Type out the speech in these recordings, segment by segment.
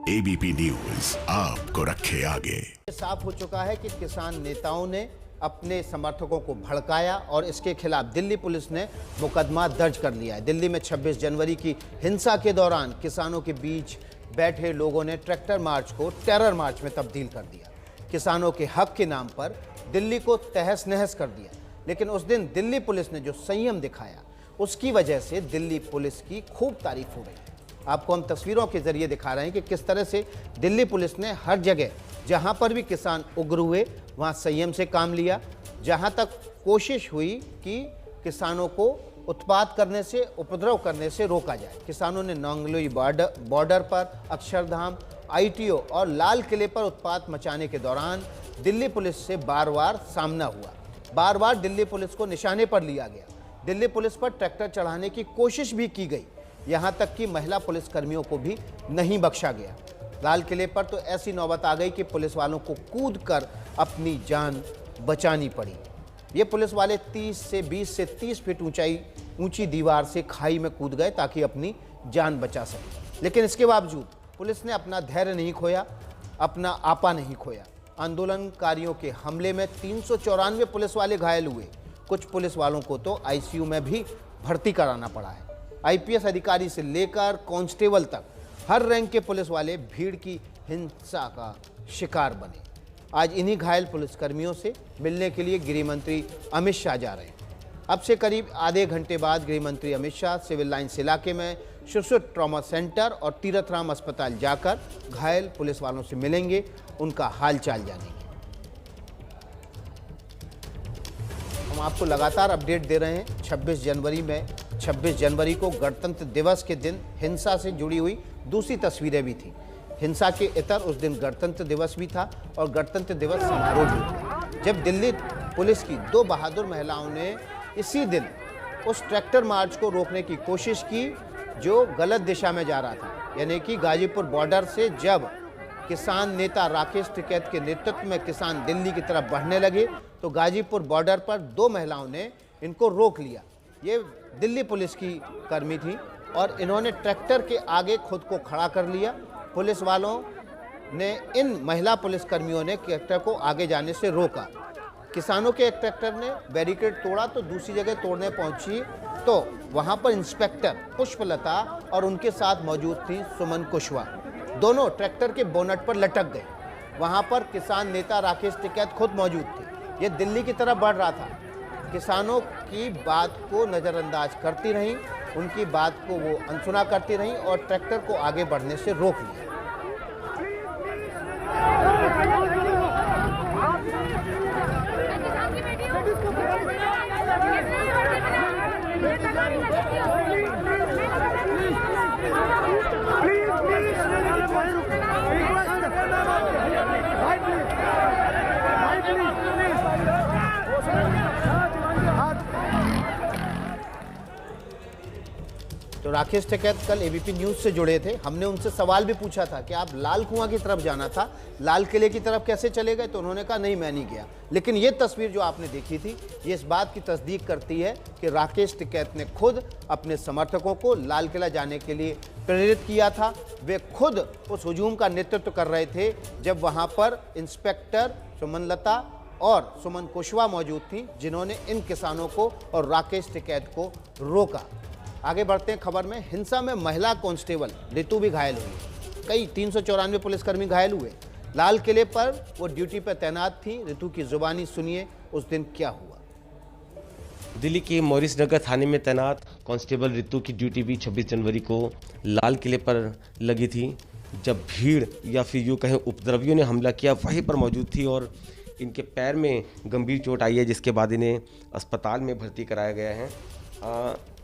ABP news आपको रखे आगे। साफ हो चुका है कि किसान नेताओं ने अपने समर्थकों को भड़काया और इसके खिलाफ दिल्ली पुलिस ने मुकदमा दर्ज कर लिया है। दिल्ली में 26 जनवरी की हिंसा के दौरान किसानों के बीच बैठे लोगों ने ट्रैक्टर मार्च को टेरर मार्च में तब्दील कर दिया। किसानों के हक के नाम पर दिल्ली को तहस नहस कर दिया। लेकिन उस दिन दिल्ली पुलिस ने जो संयम दिखाया, उसकी वजह से दिल्ली पुलिस की खूब तारीफ हो रही है। आपको हम तस्वीरों के जरिए दिखा रहे हैं कि किस तरह से दिल्ली पुलिस ने हर जगह जहां पर भी किसान उग्र हुए वहां संयम से काम लिया। जहां तक कोशिश हुई कि किसानों को उत्पात करने से, उपद्रव करने से रोका जाए। किसानों ने नांगलोई बॉर्डर पर, अक्षरधाम, आईटीओ और लाल किले पर उत्पात मचाने के दौरान दिल्ली पुलिस से बार बार सामना हुआ। बार बार दिल्ली पुलिस को निशाने पर लिया गया। दिल्ली पुलिस पर ट्रैक्टर चढ़ाने की कोशिश भी की गई। यहाँ तक कि महिला पुलिस कर्मियों को भी नहीं बख्शा गया। लाल किले पर तो ऐसी नौबत आ गई कि पुलिस वालों को कूद कर अपनी जान बचानी पड़ी। ये पुलिस वाले 20 से 30 फीट ऊंची दीवार से खाई में कूद गए ताकि अपनी जान बचा सके। लेकिन इसके बावजूद पुलिस ने अपना धैर्य नहीं खोया, अपना आपा नहीं खोया। आंदोलनकारियों के हमले में 394 पुलिस वाले घायल हुए। कुछ पुलिस वालों को तो आईसीयू में भी भर्ती कराना पड़ा है। आईपीएस अधिकारी से लेकर कांस्टेबल तक हर रैंक के पुलिस वाले भीड़ की हिंसा का शिकार बने। आज इन्हीं घायल पुलिसकर्मियों से मिलने के लिए गृह मंत्री अमित शाह जा रहे हैं। अब से करीब आधे घंटे बाद गृह मंत्री अमित शाह सिविल लाइन्स इलाके में शिशु ट्रॉमा सेंटर और तीरथ राम अस्पताल जाकर घायल पुलिस वालों से मिलेंगे, उनका हालचाल जानेंगे। हम आपको लगातार अपडेट दे रहे हैं। 26 जनवरी को गणतंत्र दिवस के दिन हिंसा से जुड़ी हुई दूसरी तस्वीरें भी थी। हिंसा के इतर उस दिन गणतंत्र दिवस भी था और गणतंत्र दिवस समारोह भी था, जब दिल्ली पुलिस की 2 बहादुर महिलाओं ने इसी दिन उस ट्रैक्टर मार्च को रोकने की कोशिश की जो गलत दिशा में जा रहा था। यानी कि गाजीपुर बॉर्डर से जब किसान नेता राकेश टिकैत के नेतृत्व में किसान दिल्ली की तरफ बढ़ने लगे तो गाजीपुर बॉर्डर पर 2 महिलाओं ने इनको रोक लिया। ये दिल्ली पुलिस की कर्मी थी और इन्होंने ट्रैक्टर के आगे खुद को खड़ा कर लिया। पुलिस वालों ने, इन महिला पुलिसकर्मियों ने ट्रैक्टर को आगे जाने से रोका। किसानों के एक ट्रैक्टर ने बैरिकेड तोड़ा तो दूसरी जगह तोड़ने पहुंची तो वहां पर इंस्पेक्टर पुष्पलता और उनके साथ मौजूद थी सुमन कुशवाहा। दोनों ट्रैक्टर के बोनट पर लटक गए। वहां पर किसान नेता राकेश टिकैत खुद मौजूद थे। ये दिल्ली की तरफ बढ़ रहा था। किसानों की बात को नज़रअंदाज करती रहीं, उनकी बात को वो अनसुना करती रहीं और ट्रैक्टर को आगे बढ़ने से रोक लिया। तो राकेश टिकैत कल एबीपी न्यूज से जुड़े थे। हमने उनसे सवाल भी पूछा था कि आप लाल कुआं की तरफ जाना था, लाल किले की तरफ कैसे चले गए, तो उन्होंने कहा नहीं, मैं नहीं गया। लेकिन ये तस्वीर जो आपने देखी थी, ये इस बात की तस्दीक करती है कि राकेश टिकैत ने खुद अपने समर्थकों को लाल किला जाने के लिए प्रेरित किया था। वे खुद उस हुजूम का नेतृत्व कर रहे थे जब वहाँ पर इंस्पेक्टर सुमनलता और सुमन कुशवाहा मौजूद थी, जिन्होंने इन किसानों को और राकेश टिकैत को रोका। आगे बढ़ते हैं खबर में। हिंसा में महिला कांस्टेबल ऋतु भी घायल हुई। कई 394 पुलिसकर्मी घायल हुए। लाल किले पर वो ड्यूटी पर तैनात थी। ऋतु की जुबानी सुनिए, उस दिन क्या हुआ। दिल्ली के मॉरिस नगर थाने में तैनात कांस्टेबल ऋतु की ड्यूटी भी 26 जनवरी को लाल किले पर लगी थी, जब भीड़ या फिर यूँ कहें उपद्रवियों ने हमला किया, वहीं पर मौजूद थी और इनके पैर में गंभीर चोट आई है, जिसके बाद इन्हें अस्पताल में भर्ती कराया गया है।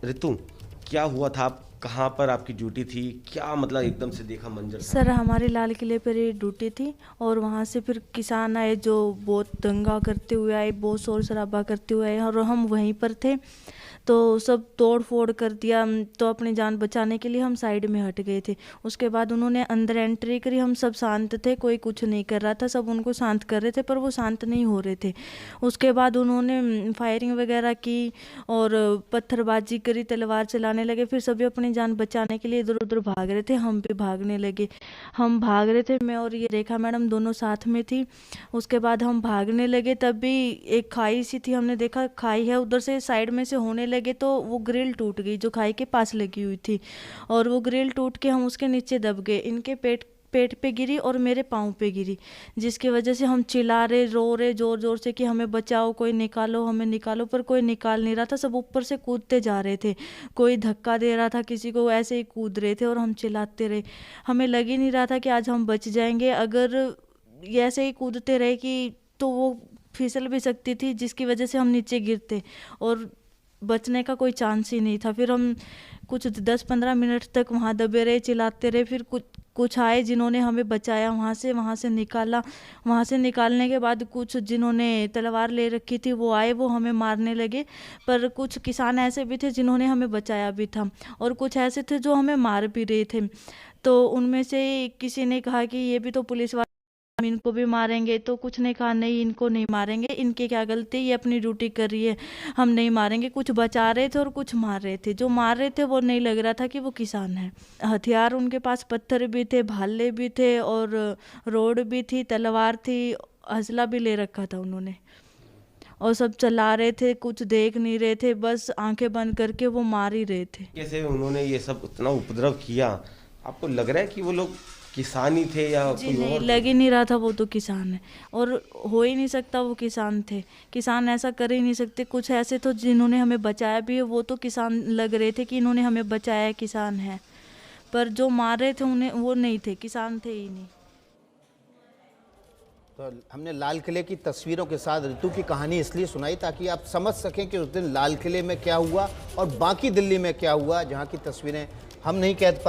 ऋतु, क्या हुआ था? कहाँ पर आपकी ड्यूटी थी? क्या मतलब एकदम से देखा मंजर? सर, हमारे लाल किले पर ये ड्यूटी थी और वहाँ से फिर किसान आए जो बहुत दंगा करते हुए आए, बहुत शोर शराबा करते हुए आए और हम वहीं पर थे तो सब तोड़ फोड़ कर दिया। तो अपनी जान बचाने के लिए हम साइड में हट गए थे। उसके बाद उन्होंने अंदर एंट्री करी। हम सब शांत थे, कोई कुछ नहीं कर रहा था, सब उनको शांत कर रहे थे पर वो शांत नहीं हो रहे थे। उसके बाद उन्होंने फायरिंग वगैरह की और पत्थरबाजी करी, तलवार चलाने लगे। फिर सभी अपनी जान बचाने के लिए इधर उधर भाग रहे थे, हम भी भागने लगे। हम भाग रहे थे, मैं और ये रेखा मैडम दोनों साथ में थी। उसके बाद हम भागने लगे, तब भी एक खाई सी थी, हमने देखा खाई है, उधर से साइड में से होने लगे तो वो ग्रिल टूट गई जो खाई के पास लगी हुई थी, और वो ग्रिल टूट के हम उसके नीचे दब गए। इनके पेट पे गिरी और मेरे पाँव पे गिरी, जिसकी वजह से हम चिल्ला रहे, रो रहे जोर जोर से कि हमें बचाओ, कोई निकालो, हमें निकालो, पर कोई निकाल नहीं रहा था। सब ऊपर से कूदते जा रहे थे, कोई धक्का दे रहा था किसी को, ऐसे ही कूद रहे थे और हम चिल्लाते रहे। हमें लग ही नहीं रहा था कि आज हम बच जाएंगे। अगर ये ऐसे ही कूदते रहे कि तो वो फिसल भी सकती थी, जिसकी वजह से हम नीचे गिरते और बचने का कोई चांस ही नहीं था। फिर हम कुछ 10-15 मिनट तक वहाँ दबे रहे, चिल्लाते रहे। फिर कुछ आए जिन्होंने हमें बचाया, वहाँ से निकाला। वहाँ से निकालने के बाद कुछ जिन्होंने तलवार ले रखी थी वो आए, वो हमें मारने लगे। पर कुछ किसान ऐसे भी थे जिन्होंने हमें बचाया भी था, और कुछ ऐसे थे जो हमें मार भी रहे थे। तो उनमें से किसी ने कहा कि ये भी तो पुलिस वाले, हम इनको भी मारेंगे। तो कुछ ने कहा नहीं, इनको नहीं मारेंगे, इनकी क्या गलती, ये अपनी ड्यूटी कर रही है, हम नहीं मारेंगे। कुछ बचा रहे थे और कुछ मार रहे थे। जो मार रहे थे वो नहीं लग रहा था कि वो किसान है। हथियार उनके पास पत्थर भी थे, भाले भी थे, और रोड भी थी, तलवार थी, हसला भी ले रखा था उन्होंने, और सब चला रहे थे। कुछ देख नहीं रहे थे, बस आंखें बंद करके वो मार ही रहे थे। कैसे उन्होंने ये सब इतना उपद्रव किया? आपको लग रहा है कि वो लोग किसान ही थे या जी कोई नहीं, और? लग ही नहीं रहा था वो तो किसान है, और हो ही नहीं सकता वो किसान थे। किसान ऐसा कर ही नहीं सकते। कुछ ऐसे तो जिन्होंने हमें बचाया भी है, वो तो किसान लग रहे थे कि इन्होंने हमें बचाया, किसान है। पर जो मार रहे थे उन्हें, वो नहीं थे, किसान थे ही नहीं। तो हमने लाल किले की तस्वीरों के साथ ऋतु की कहानी इसलिए सुनाई ताकि आप समझ सकें कि उस दिन लाल किले में क्या हुआ और बाकी दिल्ली में क्या हुआ, जहां की तस्वीरें हम नहीं कैद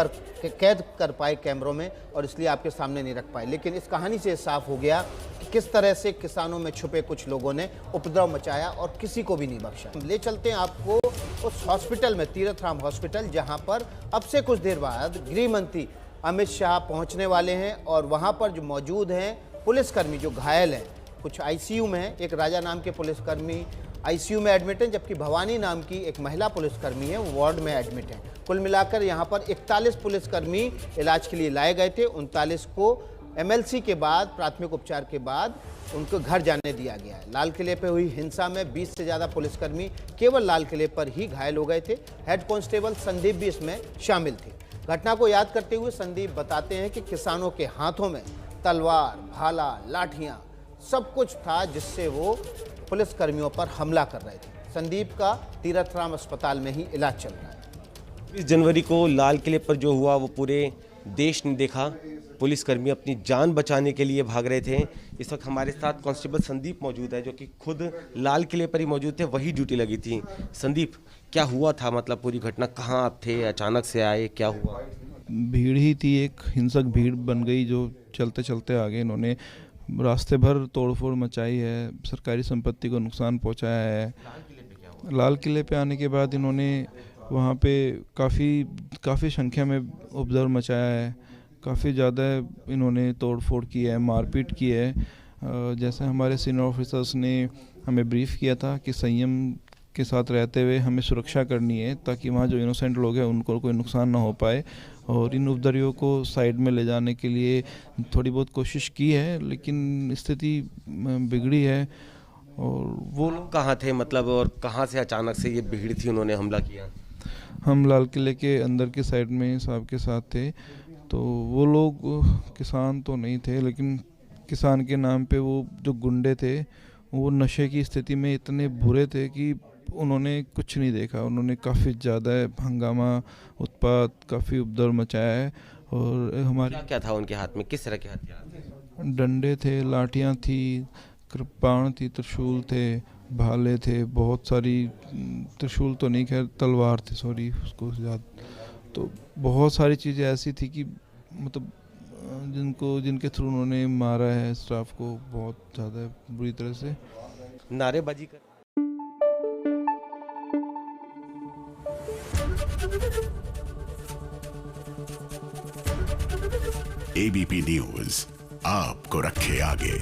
कर पाए कैमरों में, और इसलिए आपके सामने नहीं रख पाए। लेकिन इस कहानी से साफ हो गया कि किस तरह से किसानों में छुपे कुछ लोगों ने उपद्रव मचाया और किसी को भी नहीं बख्शा। हम ले चलते हैं आपको उस हॉस्पिटल में, तीरथ राम हॉस्पिटल, जहां पर अब से कुछ देर बाद गृह मंत्री अमित शाह पहुंचने वाले हैं। और वहां पर जो मौजूद हैं पुलिसकर्मी जो घायल हैं, कुछ आईसीयू में हैं। एक राजा नाम के पुलिसकर्मी आईसीयू में एडमिट हैं, जबकि भवानी नाम की एक महिला पुलिसकर्मी है, वो वार्ड में एडमिट है। कुल मिलाकर यहाँ पर 41 पुलिसकर्मी इलाज के लिए लाए गए थे। 39 को एमएलसी के बाद, प्राथमिक उपचार के बाद, उनको घर जाने दिया गया है। लाल किले पर हुई हिंसा में 20 से ज़्यादा पुलिसकर्मी केवल लाल किले पर ही घायल हो गए थे। हेड कांस्टेबल संदीप भी इसमें शामिल थे। घटना को याद करते हुए संदीप बताते हैं कि किसानों के हाथों में तलवार, भाला, लाठियाँ सब कुछ था, जिससे वो पुलिसकर्मियों पर हमला कर रहे थे। संदीप का तीरथ राम अस्पताल में ही इलाज चल रहा है। 20 जनवरी को लाल किले पर जो हुआ वो पूरे देश ने देखा। पुलिसकर्मी अपनी जान बचाने के लिए भाग रहे थे। इस वक्त हमारे साथ कांस्टेबल संदीप मौजूद है, जो कि खुद लाल किले पर ही मौजूद थे, वही ड्यूटी लगी थी। संदीप, क्या हुआ था? मतलब पूरी घटना, कहाँ आप थे, अचानक से आए, क्या हुआ? भीड़ ही थी, एक हिंसक भीड़ बन गई जो चलते चलते आगे इन्होंने रास्ते भर तोड़फोड़ मचाई है, सरकारी संपत्ति को नुकसान पहुंचाया है। लाल किले पे आने के बाद इन्होंने वहाँ पे काफ़ी संख्या में उपद्रव मचाया है, काफ़ी ज़्यादा इन्होंने तोड़फोड़ की है, मारपीट की है। जैसे हमारे सीनियर ऑफिसर्स ने हमें ब्रीफ किया था कि संयम के साथ रहते हुए हमें सुरक्षा करनी है, ताकि वहाँ जो इनोसेंट लोग हैं उनको कोई नुकसान ना हो पाए। और इन उपद्रवियों को साइड में ले जाने के लिए थोड़ी बहुत कोशिश की है, लेकिन स्थिति बिगड़ी है। और वो लोग कहाँ थे मतलब, और कहाँ से अचानक से ये भीड़ थी, उन्होंने हमला किया? हम लाल किले के अंदर की साइड में साहब के साथ थे। तो वो लोग किसान तो नहीं थे, लेकिन किसान के नाम पे वो जो गुंडे थे वो नशे की स्थिति में इतने बुरे थे कि उन्होंने कुछ नहीं देखा। उन्होंने काफ़ी ज़्यादा हंगामा, उत्पात, काफ़ी उपद्रव मचाया है। और हमारे क्या था उनके हाथ में, किस तरह के हथियार थे? डंडे थे, लाठियाँ थी, कृपाण थी, त्रिशूल थे, भाले थे, बहुत सारी, त्रिशूल तो नहीं, खैर तलवार थी, सॉरी उसको याद। तो बहुत सारी चीज़ें ऐसी थी कि मतलब जिनके थ्रू उन्होंने मारा है स्टाफ को बहुत ज़्यादा बुरी तरह से। नारेबाजी कर एबीपी न्यूज आपको रखे आगे।